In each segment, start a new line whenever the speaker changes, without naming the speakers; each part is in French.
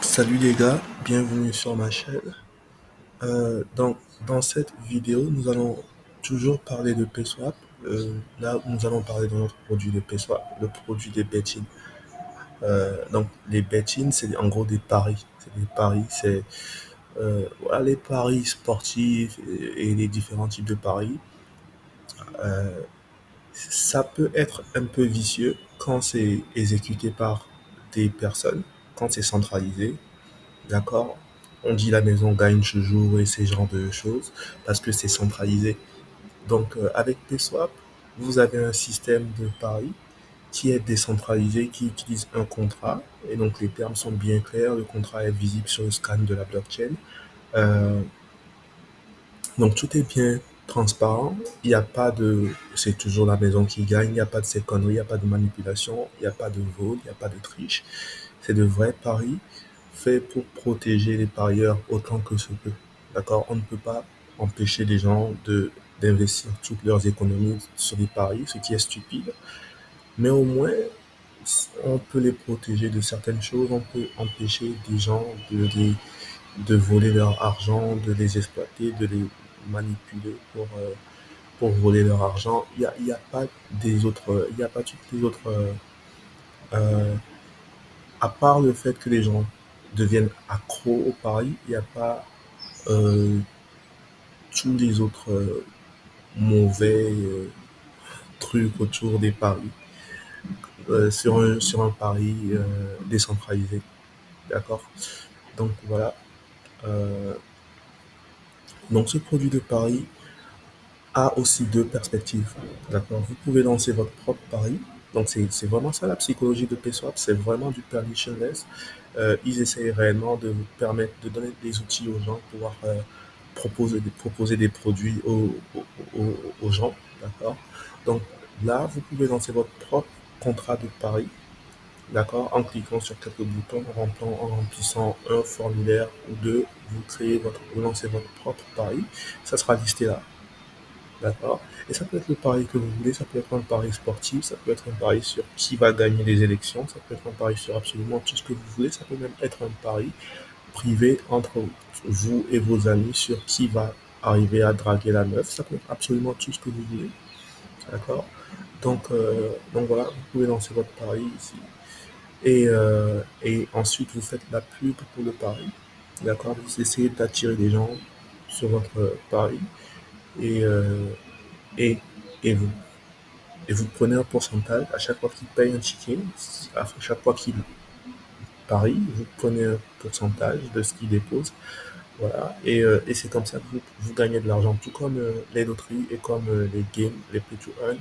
Salut les gars, bienvenue sur ma chaîne. Donc, dans cette vidéo, nous allons toujours parler de PaySwap. Là, nous allons parler de notre produit de PaySwap, le produit des bet-in. Donc, les bet-in, c'est en gros des paris. C'est des paris, c'est voilà, les paris sportifs et les différents types de paris. Euh, Ça peut être un peu vicieux quand c'est exécuté par des personnes, quand c'est centralisé. D'accord? On dit la maison gagne ce jour et ces genres de choses parce que c'est centralisé. Donc, avec PSwap, vous avez un système de pari qui est décentralisé, qui utilise un contrat. Et donc, les termes sont bien clairs. Le contrat est visible sur le scan de la blockchain. Euh, donc, tout est bien transparent. Il n'y a pas de. C'est toujours la maison qui gagne. Il n'y a pas de ces conneries. Il n'y a pas de manipulation. Il n'y a pas de vol. Il n'y a pas de triche. C'est de vrais paris faits pour protéger les parieurs autant que ce peut. D'accord? On ne peut pas empêcher les gens de d'investir toutes leurs économies sur les paris, ce qui est stupide. Mais au moins, on peut les protéger de certaines choses. On peut empêcher des gens de voler leur argent, de les exploiter, de les manipuler pour voler leur argent. Il y a pas des autres, il y a pas toutes les autres euh, à part le fait que les gens deviennent accros au paris, il n'y a pas euh, tous les autres mauvais trucs autour des paris sur un pari décentralisé. D'accord? Donc voilà. Euh, donc ce produit de pari a aussi deux perspectives. D'accord? Vous pouvez lancer votre propre pari. Donc c'est vraiment ça la psychologie de PSwap, c'est vraiment du permissionless. Ils essayent réellement de vous permettre de donner des outils aux gens pour pouvoir proposer des produits aux gens. D'accord? Donc là, vous pouvez lancer votre propre contrat de pari. D'accord? En cliquant sur quelques boutons, en remplissant un formulaire ou deux, vous lancez votre propre pari. Ça sera listé là. D'accord? Et ça peut être le pari que vous voulez, ça peut être un pari sportif, ça peut être un pari sur qui va gagner les élections, ça peut être un pari sur absolument tout ce que vous voulez, ça peut même être un pari privé entre vous et vos amis sur qui va arriver à draguer la meuf, ça peut être absolument tout ce que vous voulez. D'accord? Donc voilà, vous pouvez lancer votre pari ici. Et ensuite, vous faites la pub pour le pari. D'accord? Vous essayez d'attirer des gens sur votre pari. Et, euh, et, et vous et vous prenez un pourcentage à chaque fois qu'il paye un ticket, à chaque fois qu'il parie, vous prenez un pourcentage de ce qu'il dépose. Voilà, et c'est comme ça que vous gagnez de l'argent, tout comme les loteries et comme les games, les play to earn.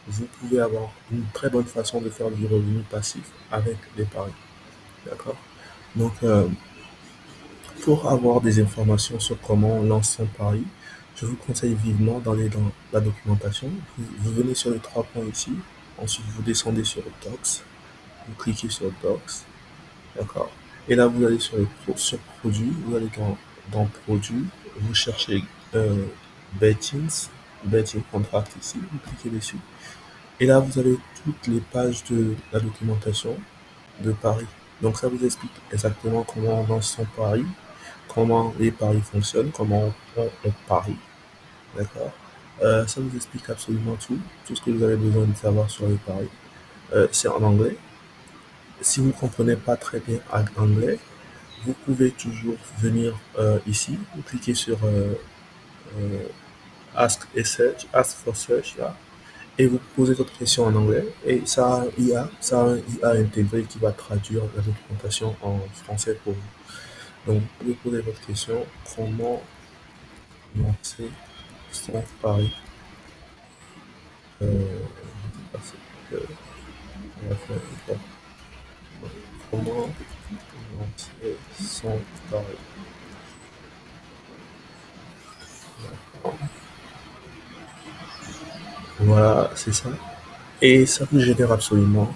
Vous pouvez avoir une très bonne façon de faire du revenu passif avec les paris. D'accord? Donc, pour avoir des informations sur comment on lance son pari, je vous conseille vivement d'aller dans la documentation. Vous venez sur les trois points ici. Ensuite, vous descendez sur Docs. Vous cliquez sur Docs. D'accord? Et là, vous allez sur Produits. Vous allez dans Produits. Vous cherchez euh, Bettings. Betting Contract ici. Vous cliquez dessus. Et là, vous avez toutes les pages de la documentation de Paris. Donc, ça vous explique exactement comment on lance son pari, comment les paris fonctionnent, comment on parie. D'accord? Ça vous explique absolument tout ce que vous avez besoin de savoir sur les paris. C'est en anglais. Si vous ne comprenez pas très bien anglais, vous pouvez toujours venir ici, vous cliquez sur euh, Ask for Search là, et vous posez votre question en anglais, et ça a un IA intégré qui va traduire la documentation en français pour vous. Donc, vous pouvez poser votre question, comment lancer son pari. Parce que, on va faire une fois. Comment lancer son pari. Voilà, c'est ça. Et ça vous génère absolument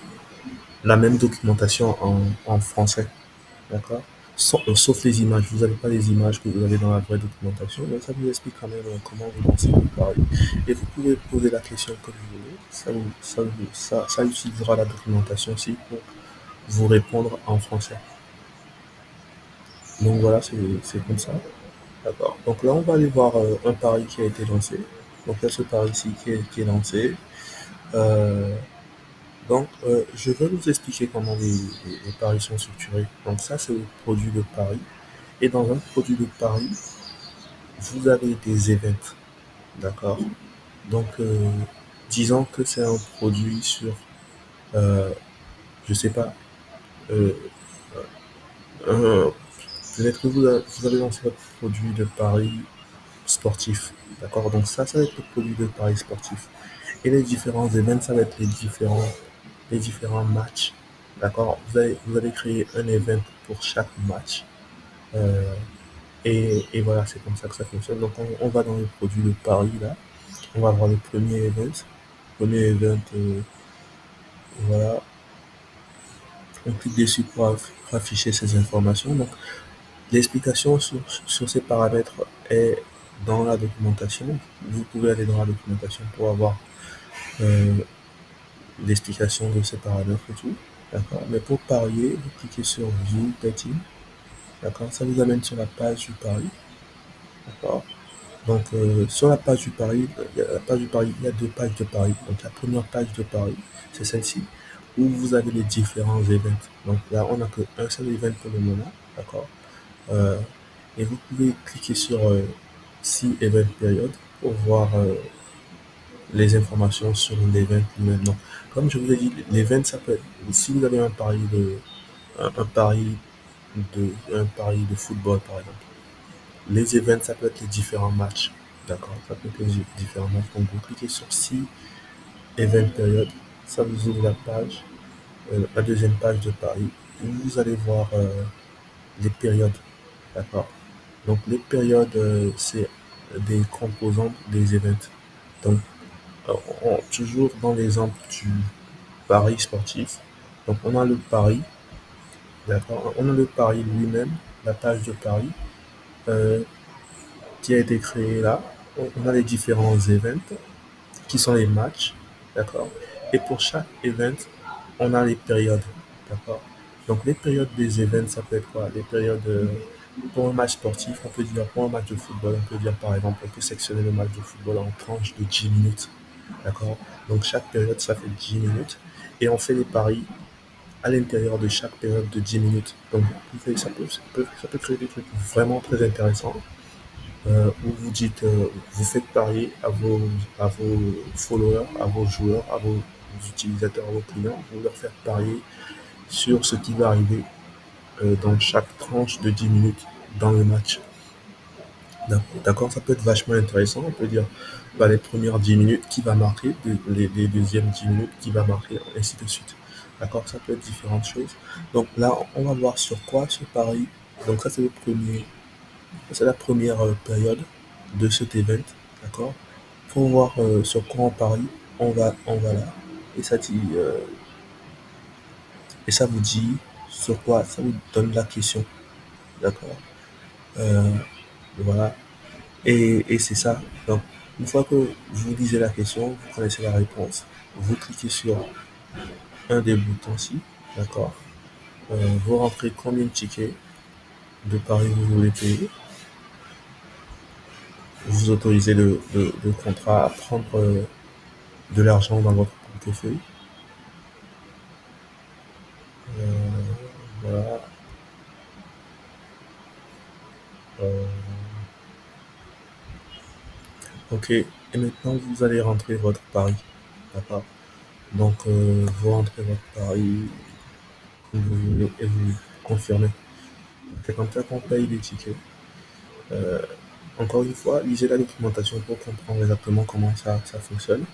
la même documentation en français. D'accord? Sauf les images. Vous n'avez pas les images que vous avez dans la vraie documentation, mais ça vous explique quand même comment vous lancez le pari. Et vous pouvez poser la question que vous voulez. Ça utilisera la documentation aussi pour vous répondre en français. Donc voilà, c'est comme ça. D'accord. Donc là, on va aller voir un pari qui a été lancé. Donc il y a ce pari-ci qui est lancé. Euh, je vais vous expliquer comment les paris sont structurés. Donc ça, c'est le produit de pari. Et dans un produit de pari, vous avez des events. D'accord. Donc, disons que c'est un produit sur, euh, je sais pas, euh, un- peut-être que vous avez lancé votre produit de pari sportif. D'accord. Donc ça va être le produit de pari sportif. Et les différents events, ça va être les différents matchs. D'accord. Vous allez créer un event pour chaque match. Euh, et voilà, c'est comme ça que ça fonctionne. Donc on va dans le produit de pari là. On va voir le premier event. Premier event, voilà. On clique dessus pour afficher ces informations. Donc l'explication sur ces paramètres est dans la documentation. Vous pouvez aller dans la documentation pour avoir euh, l'explication de ces paramètres et tout. D'accord. Mais pour parier, vous cliquez sur View Betting. D'accord. Ça vous amène sur la page du pari. D'accord. Donc, sur la page du pari, la page du pari, il y a deux pages de pari. Donc, la première page de pari, c'est celle-ci, où vous avez les différents events. Donc là, on n'a qu'un seul event pour le moment. D'accord. Euh, et vous pouvez cliquer sur See Event Period pour voir les informations sur l'event lui-même. Donc, comme je vous ai dit, l'event, ça peut être, si vous avez un pari de football, par exemple. Les events, ça peut être les différents matchs. D'accord. Ça peut être les différents matchs. Donc, vous cliquez sur See Event Period. Ça vous ouvre la page, la deuxième page de Paris, où vous allez voir les périodes. D'accord. Donc, les périodes, c'est des composantes des events. Donc, euh, toujours dans l'exemple du pari sportif. Donc, on a le pari. D'accord. On a le pari lui-même, la page de pari. euh, qui a été créé là. On a les différents events qui sont les matchs, d'accord. Et pour chaque event, on a les périodes, d'accord. Donc les périodes des events, ça peut être quoi? Les périodes pour un match sportif, on peut dire pour un match de football, on peut dire par exemple, on peut sectionner le match de football en tranches de 10 minutes, d'accord. Donc chaque période, ça fait 10 minutes et on fait les paris à l'intérieur de chaque période de 10 minutes. Donc ça peut créer des trucs vraiment très intéressants où vous dites, vous faites parier à vos followers, à vos joueurs, à vos utilisateurs, à vos clients, vous leur faites parier sur ce qui va arriver dans chaque tranche de 10 minutes dans le match. D'accord, ça peut être vachement intéressant. On peut dire bah, les premières 10 minutes qui va marquer, les deuxièmes 10 minutes qui va marquer, ainsi de suite. D'accord, ça peut être différentes choses. Donc là, on va voir sur quoi ce pari. Donc ça, c'est la première période de cet event, d'accord? Pour voir sur quoi on parie, on va là. Et ça dit, et ça vous dit sur quoi, ça vous donne la question, d'accord? Euh, voilà. Et c'est ça. Donc, une fois que vous lisez la question, vous connaissez la réponse, vous cliquez sur un des boutons-ci, d'accord? Vous rentrez combien de tickets de paris vous voulez payer. Vous autorisez le contrat à prendre de l'argent dans votre portefeuille. Voilà. Euh, ok. Et maintenant, vous allez rentrer votre pari. D'accord. Donc, vous rentrez votre pari comme vous voulez et vous confirmez. C'est comme ça qu'on paye les tickets. Euh, Encore une fois, lisez la documentation pour comprendre exactement comment ça fonctionne.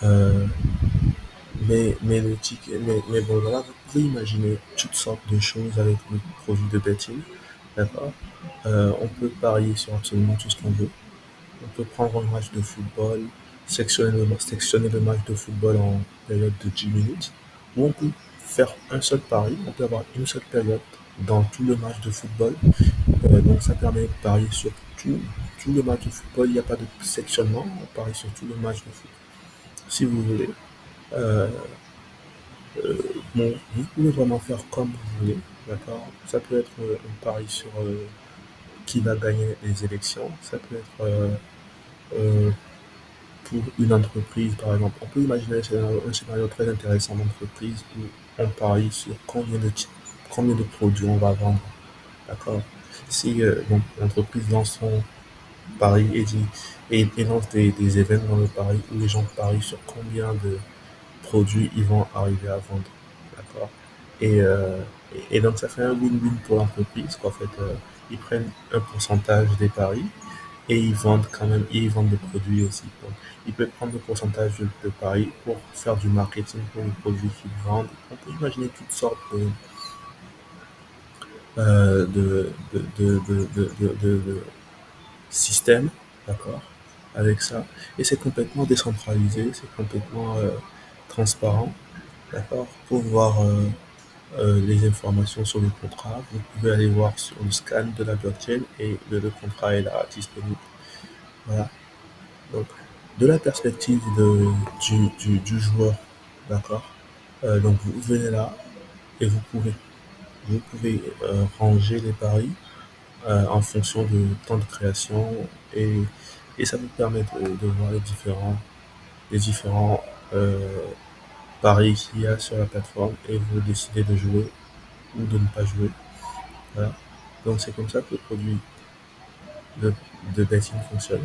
Euh, le ticket, mais bon, voilà, vous pouvez imaginer toutes sortes de choses avec le produit de betting. D'accord. On peut parier sur absolument tout ce qu'on veut. On peut prendre un match de football, sectionner le match de football en période de 10 minutes, ou on peut faire un seul pari, on peut avoir une seule période dans tout le match de football. Donc ça permet de parier sur tout le match de football, il n'y a pas de sectionnement, on parie sur tout le match de foot. Si vous voulez, euh, bon, vous pouvez vraiment faire comme vous voulez. d'accord? Ça peut être un pari sur qui va gagner les élections. Ça peut être euh, pour une entreprise, par exemple. On peut imaginer un scénario très intéressant d'entreprise où on parie sur combien de produits on va vendre, d'accord? Si donc, l'entreprise lance son pari et lance des événements dans le pari où les gens parient sur combien de produits ils vont arriver à vendre, d'accord? Et, euh, et donc ça fait un win-win pour l'entreprise, qu'en fait, ils prennent un pourcentage des paris et ils vendent quand même, et ils vendent des produits aussi. Donc, ils peuvent prendre le pourcentage de paris pour faire du marketing pour les produits qu'ils vendent. On peut imaginer toutes sortes de systèmes, d'accord, avec ça. Et c'est complètement décentralisé, c'est complètement transparent, d'accord, pour voir les informations sur le contrat. Vous pouvez aller voir sur le scan de la blockchain et le contrat est là, disponible. Voilà. Donc, de la perspective du joueur, d'accord, donc vous venez là et vous pouvez ranger les paris en fonction de temps de création et, et ça vous permet de voir les différents paris qu'il y a sur la plateforme et vous décidez de jouer ou de ne pas jouer. Voilà. Donc c'est comme ça que le produit de, de betting fonctionne.